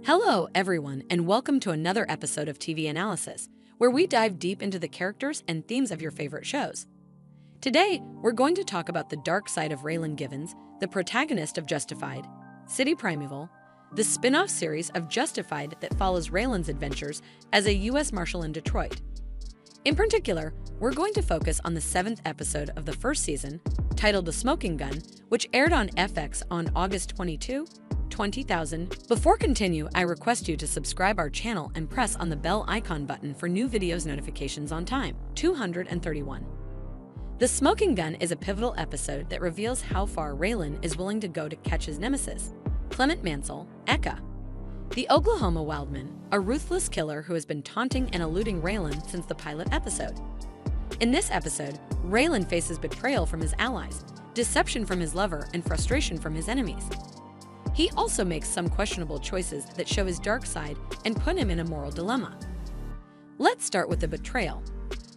Hello, everyone, and welcome to another episode of TV Analysis, where we dive deep into the characters and themes of your favorite shows. Today, we're going to talk about the dark side of Raylan Givens, the protagonist of Justified, City Primeval, the spin-off series of Justified that follows Raylan's adventures as a U.S. Marshal in Detroit. In particular, we're going to focus on the 7th episode of the first season, titled The Smoking Gun, which aired on FX on August 22, 20,000. Before continue, I request you to subscribe our channel and press on the bell icon button for new videos notifications on time. 231. The Smoking Gun is a pivotal episode that reveals how far Raylan is willing to go to catch his nemesis, Clement Mansell, Eka, the Oklahoma wildman, a ruthless killer who has been taunting and eluding Raylan since the pilot episode. In this episode, Raylan faces betrayal from his allies, deception from his lover, and frustration from his enemies. He also makes some questionable choices that show his dark side and put him in a moral dilemma. Let's start with the betrayal.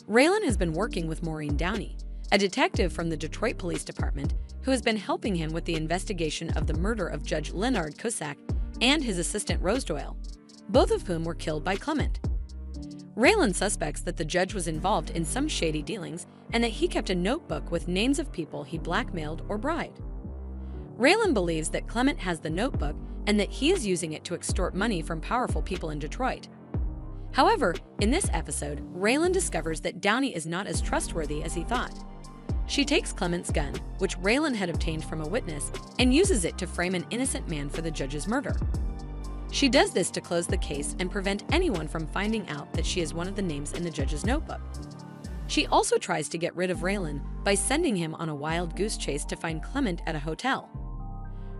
Raylan has been working with Maureen Downey, a detective from the Detroit Police Department who has been helping him with the investigation of the murder of Judge Leonard Cusack and his assistant Rose Doyle, both of whom were killed by Clement. Raylan suspects that the judge was involved in some shady dealings and that he kept a notebook with names of people he blackmailed or bribed. Raylan believes that Clement has the notebook and that he is using it to extort money from powerful people in Detroit. However, in this episode, Raylan discovers that Downey is not as trustworthy as he thought. She takes Clement's gun, which Raylan had obtained from a witness, and uses it to frame an innocent man for the judge's murder. She does this to close the case and prevent anyone from finding out that she is one of the names in the judge's notebook. She also tries to get rid of Raylan by sending him on a wild goose chase to find Clement at a hotel.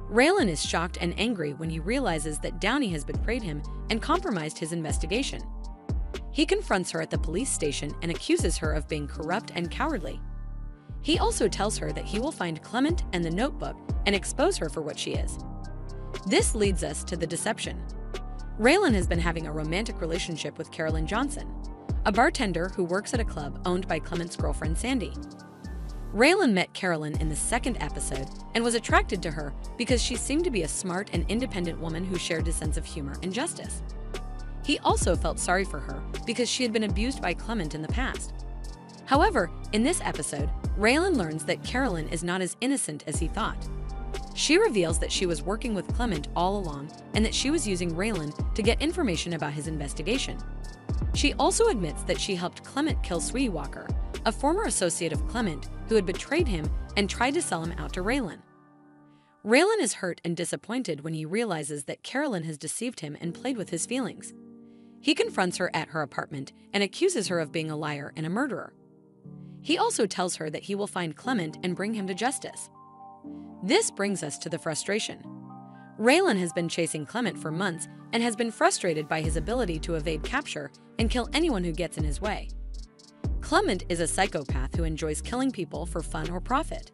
Raylan is shocked and angry when he realizes that Downey has betrayed him and compromised his investigation. He confronts her at the police station and accuses her of being corrupt and cowardly. He also tells her that he will find Clement and the notebook and expose her for what she is. This leads us to the deception. Raylan has been having a romantic relationship with Carolyn Johnson, a bartender who works at a club owned by Clement's girlfriend Sandy. Raylan met Carolyn in the second episode and was attracted to her because she seemed to be a smart and independent woman who shared his sense of humor and justice. He also felt sorry for her because she had been abused by Clement in the past. However, in this episode, Raylan learns that Carolyn is not as innocent as he thought. She reveals that she was working with Clement all along and that she was using Raylan to get information about his investigation. She also admits that she helped Clement kill Sweetie Walker, a former associate of Clement who had betrayed him and tried to sell him out to Raylan. Raylan is hurt and disappointed when he realizes that Carolyn has deceived him and played with his feelings. He confronts her at her apartment and accuses her of being a liar and a murderer. He also tells her that he will find Clement and bring him to justice. This brings us to the frustration. Raylan has been chasing Clement for months and has been frustrated by his ability to evade capture and kill anyone who gets in his way. Clement is a psychopath who enjoys killing people for fun or profit.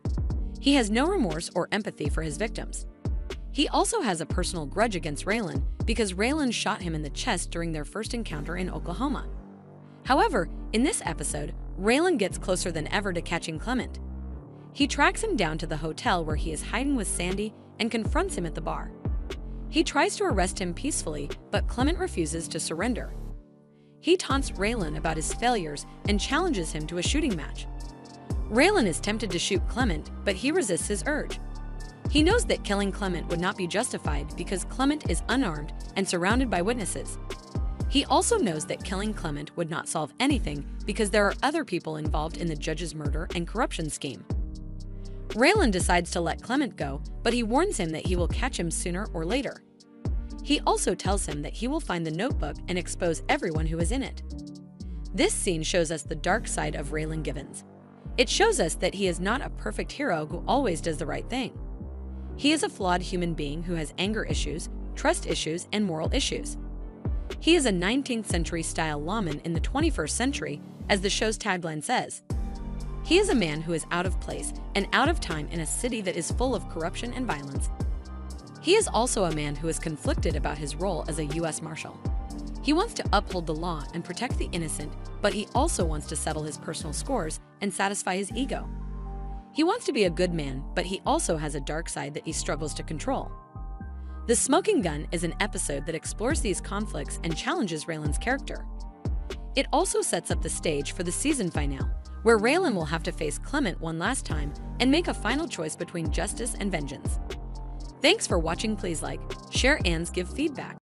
He has no remorse or empathy for his victims. He also has a personal grudge against Raylan because Raylan shot him in the chest during their first encounter in Oklahoma. However, in this episode, Raylan gets closer than ever to catching Clement. He tracks him down to the hotel where he is hiding with Sandy and confronts him at the bar. He tries to arrest him peacefully, but Clement refuses to surrender. He taunts Raylan about his failures and challenges him to a shooting match. Raylan is tempted to shoot Clement, but he resists his urge. He knows that killing Clement would not be justified because Clement is unarmed and surrounded by witnesses. He also knows that killing Clement would not solve anything because there are other people involved in the judge's murder and corruption scheme. Raylan decides to let Clement go, but he warns him that he will catch him sooner or later. He also tells him that he will find the notebook and expose everyone who is in it. This scene shows us the dark side of Raylan Givens. It shows us that he is not a perfect hero who always does the right thing. He is a flawed human being who has anger issues, trust issues, and moral issues. He is a 19th century style lawman in the 21st century, as the show's tagline says. He is a man who is out of place and out of time in a city that is full of corruption and violence. He is also a man who is conflicted about his role as a U.S. Marshal. He wants to uphold the law and protect the innocent, but he also wants to settle his personal scores and satisfy his ego. He wants to be a good man, but he also has a dark side that he struggles to control. The Smoking Gun is an episode that explores these conflicts and challenges Raylan's character. It also sets up the stage for the season finale, where Raylan will have to face Clement one last time and make a final choice between justice and vengeance. Thanks for watching. Please like, share, and give feedback.